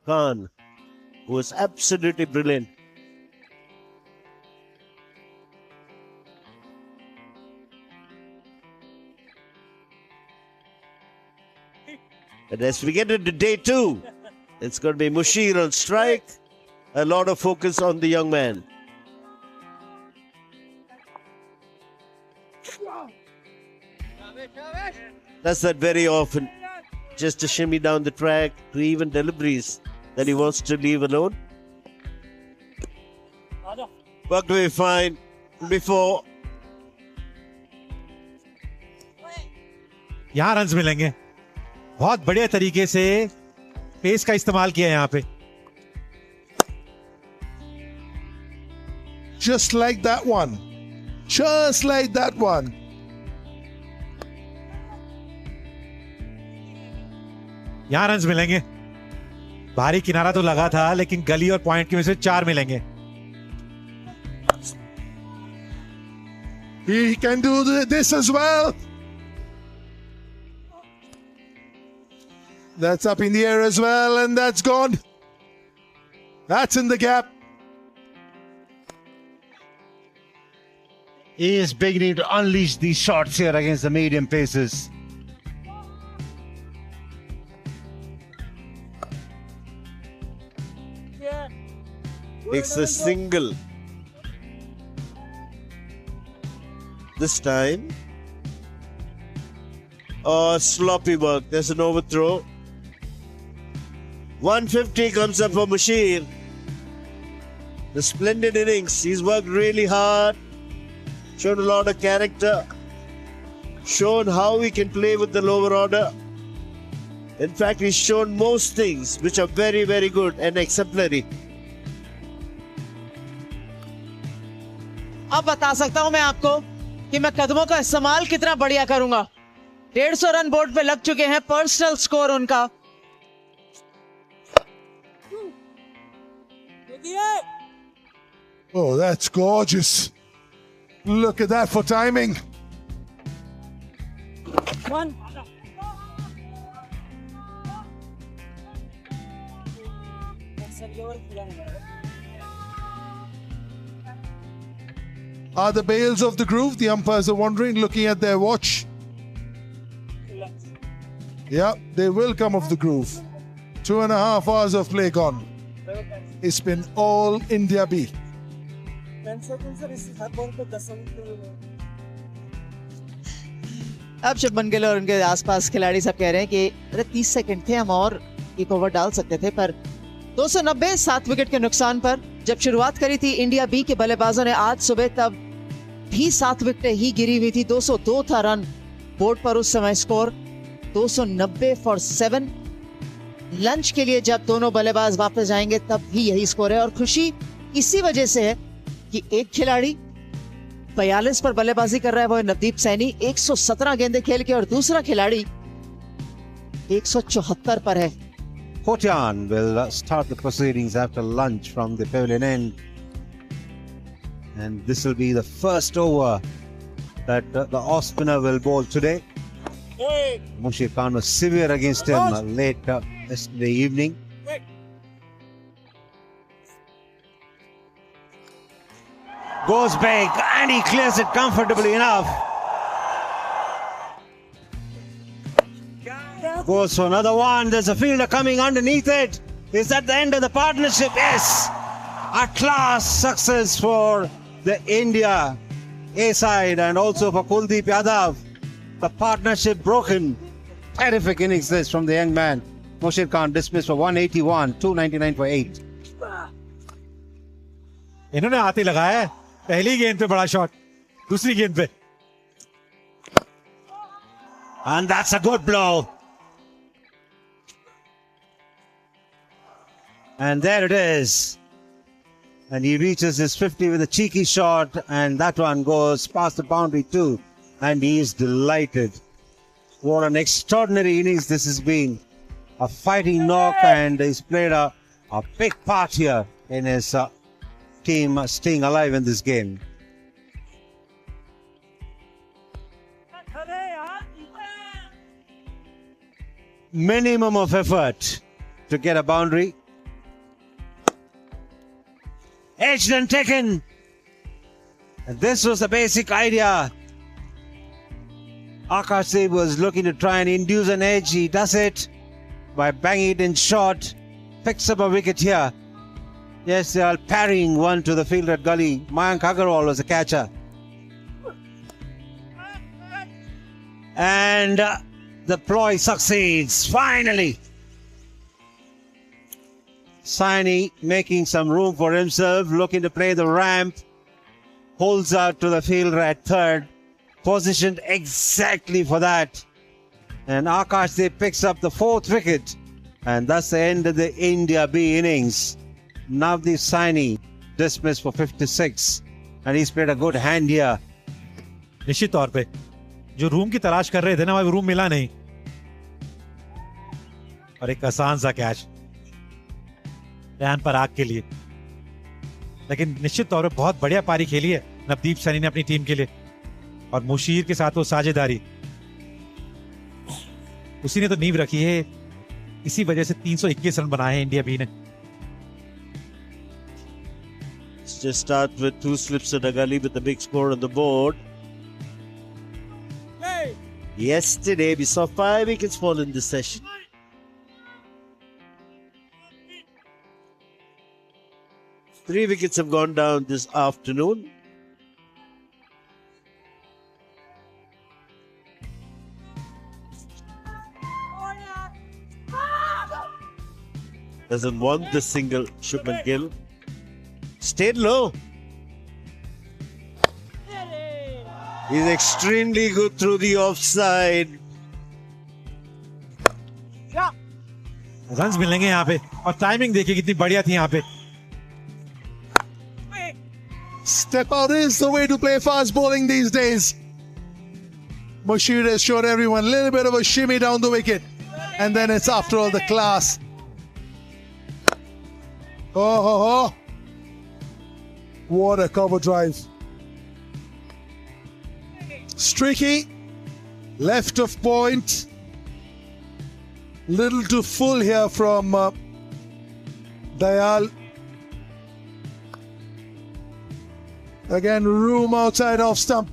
Khan, who was absolutely brilliant. And as we get into day 2, it's going to be Mushir on strike. A lot of focus on the young man. Does that very often. Just to shimmy down the track to even deliveries that he wants to leave alone. Worked very fine before. यहाँ runs मिलेंगे. बहुत बढ़िया तरीके से pace का इस्तेमाल किया यहाँ पे. Just like that one. Just like that one. यहाँ रन्स मिलेंगे. भारी किनारा तो लगा था, लेकिन गली और पॉइंट की वजह से 4 मिलेंगे. He can do this as well. That's up in the air as well, and that's gone. That's in the gap. He is beginning to unleash these shots here against the medium paces. It's a single. This time. Oh, sloppy work. There's an overthrow. 150 comes up for Mushir. The splendid innings. He's worked really hard. Shown a lot of character. Shown how he can play with the lower order. In fact, he's shown most things which are very, very good and exemplary. अब बता सकता हूं मैं आपको कि मैं कदमों का इस्तेमाल कितना बढ़िया करूंगा. 150 रन बोर्ड पे लग चुके हैं. पर्सनल स्कोर उनका. Oh, that's gorgeous. Look at that for timing. One. Are the bales of the groove? The umpires are wondering, looking at their watch. Yeah, they will come off the groove. 2.5 hours of play gone. It's been all India B. अब शुभमन गिल और उनके आसपास खिलाड़ी सब कह रहे हैं कि अरे 30 सेकंड थे, हम और एक ओवर डाल सकते थे. पर 290 7 विकेट के नुकसान पर जब शुरुआत करी थी इंडिया बी के बल्लेबाजों ने आज सुबह, तब भी 7 विकेटें ही गिरी हुई थी. 202 था रन बोर्ड पर उस समय स्कोर. 290 फॉर 7. लंच के लिए जब दोनों बल्लेबाज वापस जाएंगे तब भी यही स्कोर है. और खुशी इसी वजह से है कि एक खिलाड़ी 42 पर बल्लेबाजी कर रहा है, वो है नवदीप सैनी 117 गेंदें खेल के, और दूसरा खिलाड़ी 174 पर है. Kotian will start the proceedings after lunch from the pavilion end. And this will be the first over that the off spinner will bowl today. Mushir Khan was severe against him late yesterday evening. Goes big and he clears it comfortably enough. Goes for another one. There's a fielder coming underneath it. Is that the end of the partnership? Yes. A class success for the India A side and also for Kuldeep Yadav. The partnership broken. Terrific innings this from the young man. Mushir Khan dismissed for 181, 299 for 8. इन्होंने आते लगाया है. पहली गेंद पे बड़ा shot, दूसरी गेंद पे. And that's a good blow. And there it is. And he reaches his 50 with a cheeky shot, and that one goes past the boundary too. And he is delighted. What an extraordinary innings this has been. A fighting knock, and he's played a big part here in his team staying alive in this game. Minimum of effort to get a boundary. edged and taken. And this was the basic idea. Akashdev was looking to try and induce an edge. He does it by banging it in short. Picks up a wicket here. Yes, they are parrying one to the fielder at gully. Mayank Agarwal was the catcher. And the ploy succeeds, finally. Saini making some room for himself, looking to play the ramp. Holds out to the fielder at third. Positioned exactly for that. And Akashdev picks up the fourth wicket. And that's the end of the India B innings. Navdeep Saini dismissed for 56. And he's played a good hand here. निश्चित तौर पे जो room की तलाश कर रहे थे ना, वो रूम मिला नहीं। और एक आसान सा कैच रैन पराग के लिए। लेकिन निश्चित तौर पे बहुत बढ़िया पारी खेली है नवदीप सैनी ने अपनी टीम के लिए। और मुशीर के साथ वो साझेदारी, उसी ने तो नींव रखी है। इसी वजह से 321 रन बनाए हैं इंडिया बी ने। Let's just start with 2 slips at a gully with the big score on the board. Yesterday we saw 5 wickets fall in this session. Three wickets have gone down this afternoon. Doesn't want the single, Shubman Gill. Stayed low. He's extremely good through the offside. Runs मिलेंगे यहाँ पे। और timing देखिए कितनी बढ़िया थी यहाँ पे। Step out is the way to play fast bowling these days. Mushir has showed everyone a little bit of a shimmy down the wicket. And then it's after all the class. Oh. What a cover drive. Streaky, left of point. Little too full here from Dayal. Again, room outside off stump.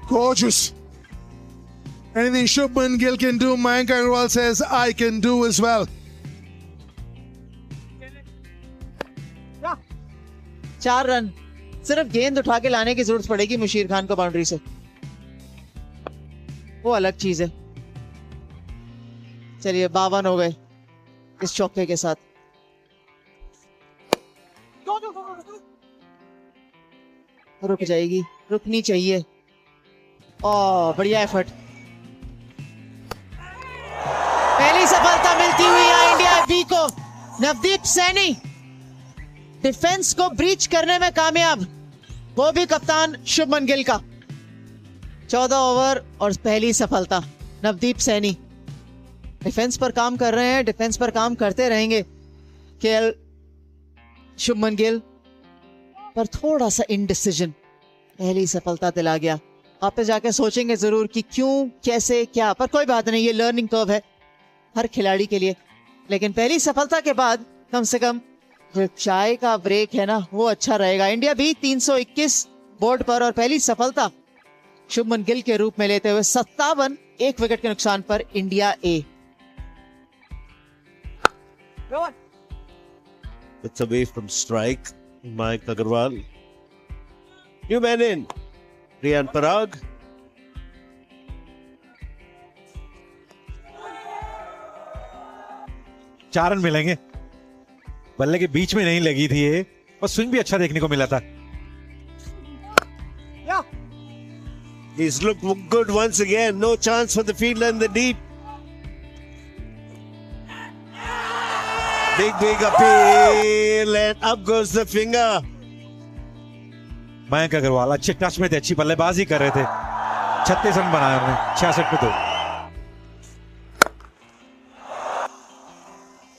Gorgeous. Anything Shubman Gill can do, Mayank Agarwal says, I can do as well. 4 run सिर्फ गेंद उठा के लाने की जरूरत पड़ेगी मुशीर खान को boundary से, वो अलग चीज है। चलिए 52 हो गए इस चौके के साथ। रुक जाएगी, रुकनी चाहिए। बढ़िया एफर्ट। पहली सफलता मिलती हुई है इंडिया बी को। नवदीप सैनी डिफेंस को ब्रीच करने में कामयाब, वो भी कप्तान शुभमन गिल का। 14 ओवर और पहली सफलता। नवदीप सैनी डिफेंस पर काम कर रहे हैं, डिफेंस पर काम करते रहेंगे। केएल शुभमन गिल पर थोड़ा सा इनडिसीजन पहली सफलता दिला गया। आप जाके सोचेंगे जरूर कि क्यों, कैसे, क्या, पर कोई बात नहीं, ये लर्निंग कर्व है हर खिलाड़ी के लिए। लेकिन पहली सफलता के बाद कम से कम जो चाय का ब्रेक है ना, वो अच्छा रहेगा। इंडिया भी 321 बोर्ड पर और पहली सफलता शुभमन गिल के रूप में लेते हुए 57 1 विकेट के नुकसान पर India A. It's away from strike. Mayank Agarwal. New man in. Riyan Parag. चार रन मिलेंगे। बल्ले के बीच में नहीं लगी थी ये, और स्विंग भी अच्छा देखने को मिला था। He's looked good once again. No chance for the fielder in the deep. Big appeal and up goes the finger. Mayank Agarwal अच्छे टच में थे, अच्छी बल्लेबाजी कर रहे थे। 36 रन बनाए उन्होंने 66 पे 2।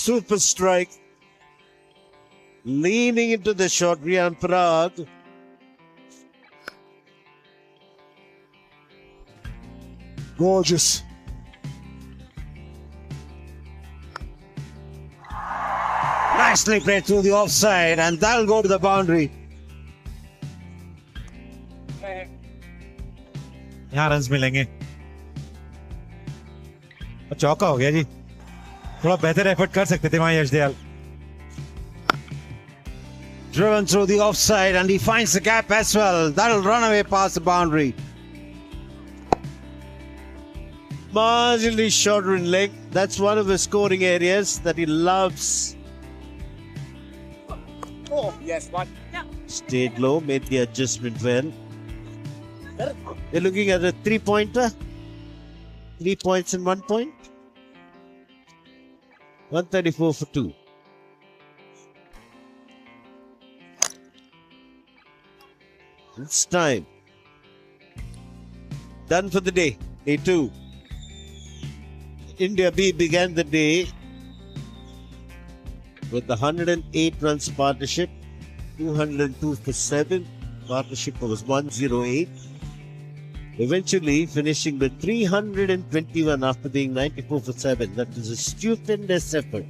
Super strike. Leaning into the shot, Riyan Parag. Gorgeous. Nicely played through the offside, and that'll go to the boundary. यहाँ रन्स मिलेंगे और चौका हो गया जी. थोड़ा बेहतर एफर्ट कर सकते थे वहां यश Dayal. Driven through the offside, and he finds the gap as well. That'll run away past the boundary. Marginally shorter in length. That's one of the scoring areas that he loves. Oh, yes, one. Stayed low, made the adjustment well. They're looking at a 3-pointer. 3 points and 1 point. 134 for 2. It's time. Done for the day. Day 2. India B began the day with the 108 runs partnership, 202 for 7. Partnership was 108. Eventually finishing with 321 after being 94 for 7. That was a stupendous effort.